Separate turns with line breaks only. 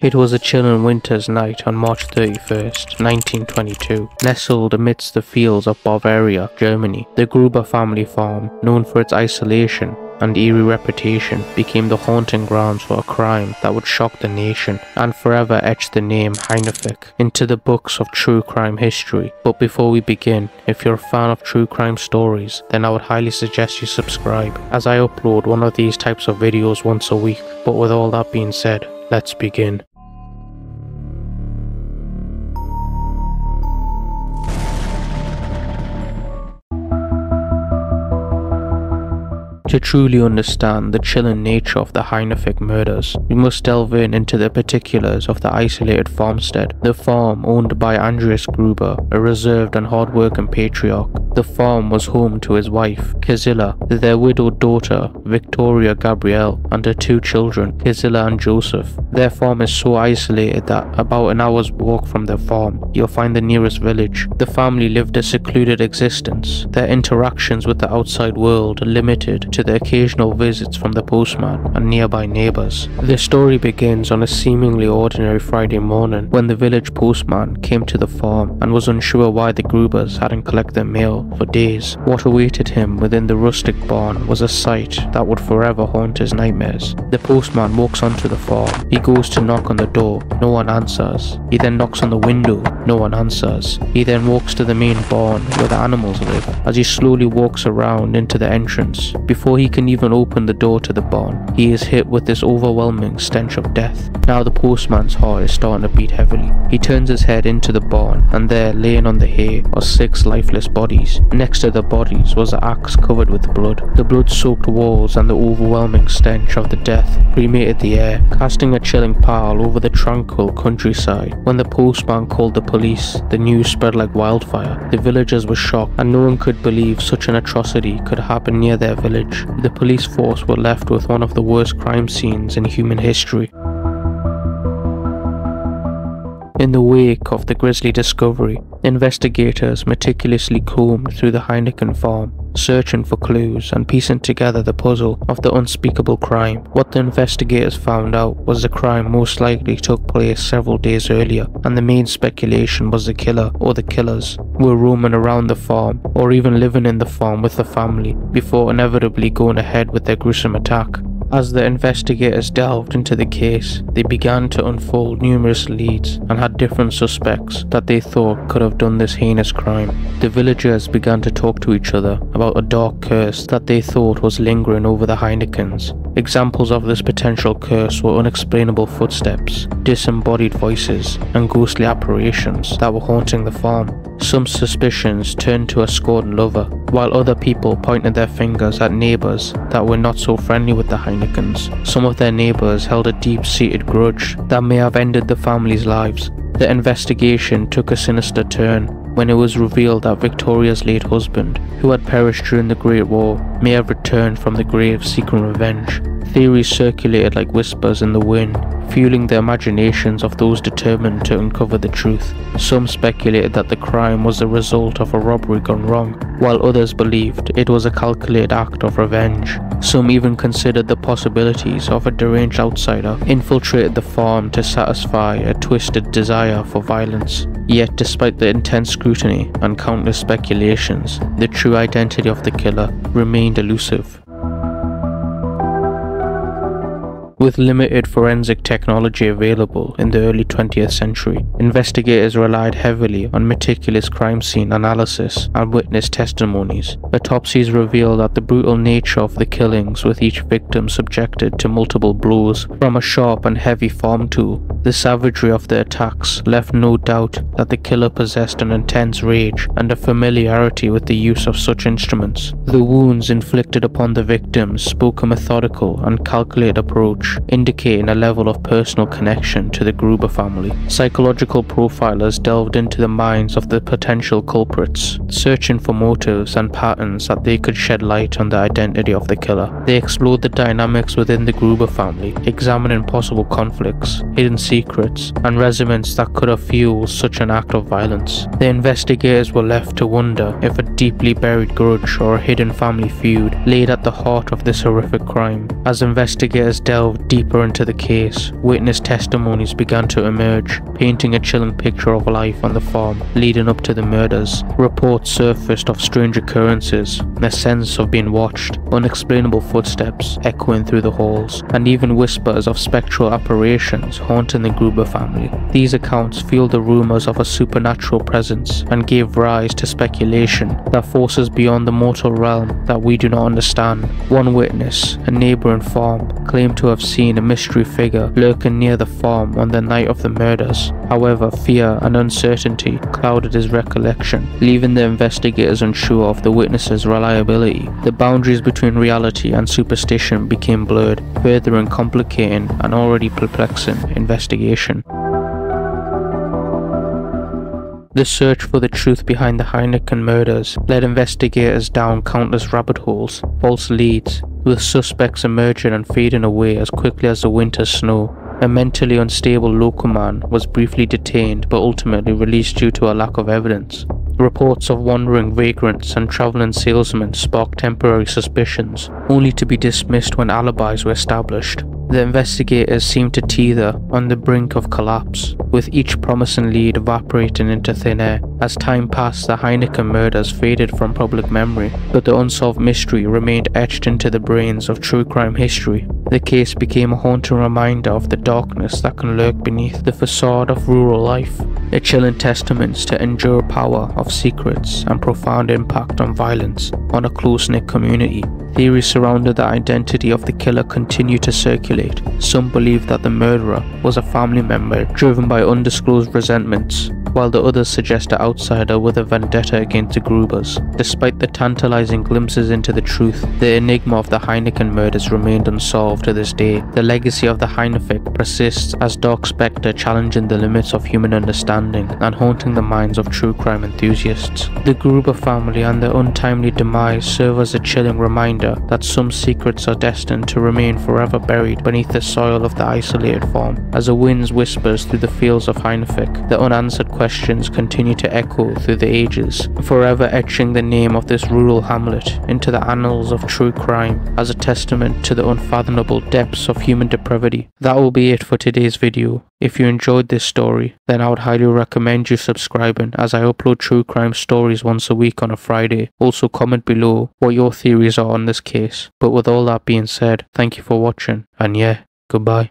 It was a chilling winter's night on March 31st, 1922. Nestled amidst the fields of Bavaria, Germany, the Gruber family farm, known for its isolation and eerie reputation, became the haunting grounds for a crime that would shock the nation and forever etch the name Hinterkaifeck into the books of true crime history. But before we begin, if you're a fan of true crime stories, then I would highly suggest you subscribe, as I upload one of these types of videos once a week. But with all that being said, let's begin. To truly understand the chilling nature of the Hinterkaifeck murders, we must delve into the particulars of the isolated farmstead. The farm, owned by Andreas Gruber, a reserved and hard-working patriarch. The farm was home to his wife, Gisela, their widowed daughter, Victoria Gabrielle, and their two children, Gisela and Joseph. Their farm is so isolated that about an hour's walk from their farm, you'll find the nearest village. The family lived a secluded existence. Their interactions with the outside world are limited to the occasional visits from the postman and nearby neighbours. The story begins on a seemingly ordinary Friday morning when the village postman came to the farm and was unsure why the Grubers hadn't collected their mail for days. What awaited him within the rustic barn was a sight that would forever haunt his nightmares. The postman walks onto the farm. He goes to knock on the door. No one answers. He then knocks on the window. No one answers. He then walks to the main barn where the animals live. As he slowly walks around into the entrance, before he can even open the door to the barn, he is hit with this overwhelming stench of death. Now the postman's heart is starting to beat heavily. He turns his head into the barn, and there, laying on the hay, are 6 lifeless bodies. Next to the bodies was an axe covered with blood. The blood-soaked walls and the overwhelming stench of the death permeated the air, casting a chilling pall over the tranquil countryside. When the postman called the police, the news spread like wildfire. The villagers were shocked, and no one could believe such an atrocity could happen near their village. The police force were left with one of the worst crime scenes in human history. In the wake of the grisly discovery, investigators meticulously combed through the Hinterkaifeck farm, searching for clues and piecing together the puzzle of the unspeakable crime. What the investigators found out was the crime most likely took place several days earlier, and the main speculation was the killer or the killers were roaming around the farm or even living in the farm with the family before inevitably going ahead with their gruesome attack. As the investigators delved into the case, they began to unfold numerous leads and had different suspects that they thought could have done this heinous crime. The villagers began to talk to each other about a dark curse that they thought was lingering over the Hinterkaifecks. Examples of this potential curse were unexplainable footsteps, disembodied voices, and ghostly apparitions that were haunting the farm. Some suspicions turned to a scorned lover, while other people pointed their fingers at neighbours that were not so friendly with the Hinterkaifecks. Some of their neighbours held a deep-seated grudge that may have ended the family's lives. The investigation took a sinister turn when it was revealed that Victoria's late husband, who had perished during the Great War, may have returned from the grave seeking revenge. Theories circulated like whispers in the wind, fueling the imaginations of those determined to uncover the truth. Some speculated that the crime was the result of a robbery gone wrong, while others believed it was a calculated act of revenge. Some even considered the possibilities of a deranged outsider infiltrated the farm to satisfy a twisted desire for violence. Yet, despite the intense scrutiny and countless speculations, the true identity of the killer remained elusive. With limited forensic technology available in the early 20th century, investigators relied heavily on meticulous crime scene analysis and witness testimonies. Autopsies revealed that the brutal nature of the killings, with each victim subjected to multiple blows from a sharp and heavy farm tool. The savagery of the attacks left no doubt that the killer possessed an intense rage and a familiarity with the use of such instruments. The wounds inflicted upon the victims spoke a methodical and calculated approach, indicating a level of personal connection to the Gruber family. Psychological profilers delved into the minds of the potential culprits, searching for motives and patterns that they could shed light on the identity of the killer. They explored the dynamics within the Gruber family, examining possible conflicts, hidden secrets and resonance that could have fueled such an act of violence. The investigators were left to wonder if a deeply buried grudge or a hidden family feud laid at the heart of this horrific crime. As investigators delved deeper into the case, witness testimonies began to emerge, painting a chilling picture of life on the farm leading up to the murders. Reports surfaced of strange occurrences, a sense of being watched, unexplainable footsteps echoing through the halls, and even whispers of spectral apparitions haunting the Gruber family. These accounts fueled the rumors of a supernatural presence and gave rise to speculation that forces beyond the mortal realm that we do not understand. One witness, a neighboring farm, claimed to have seen a mystery figure lurking near the farm on the night of the murders. However, fear and uncertainty clouded his recollection, leaving the investigators unsure of the witness's reliability. The boundaries between reality and superstition became blurred, further complicating an already perplexing investigation. The search for the truth behind the Heineken murders led investigators down countless rabbit holes, false leads, with suspects emerging and fading away as quickly as the winter snow. A mentally unstable local man was briefly detained but ultimately released due to a lack of evidence. Reports of wandering vagrants and traveling salesmen sparked temporary suspicions, only to be dismissed when alibis were established. The investigators seemed to tether on the brink of collapse, with each promising lead evaporating into thin air. As time passed, the Heineken murders faded from public memory, but the unsolved mystery remained etched into the brains of true crime history. The case became a haunting reminder of the darkness that can lurk beneath the facade of rural life, a chilling testament to the enduring power of secrets and profound impact on violence on a close-knit community. Theories surrounding the identity of the killer continue to circulate. Some believe that the murderer was a family member driven by undisclosed resentments, while the others suggest an outsider with a vendetta against the Grubers. Despite the tantalizing glimpses into the truth, the enigma of the Heineken murders remained unsolved to this day. The legacy of the Hinterkaifeck persists as dark spectre challenging the limits of human understanding and haunting the minds of true crime enthusiasts. The Gruber family and their untimely demise serve as a chilling reminder that some secrets are destined to remain forever buried beneath the soil of the isolated farm. As the wind whispers through the fields of Hinterkaifeck, the unanswered questions continue to echo through the ages, forever etching the name of this rural hamlet into the annals of true crime as a testament to the unfathomable depths of human depravity. That will be it for today's video. If you enjoyed this story, then I would highly recommend you subscribing, as I upload true crime stories once a week on a Friday. Also comment below what your theories are on this case. But with all that being said, thank you for watching, and yeah, goodbye.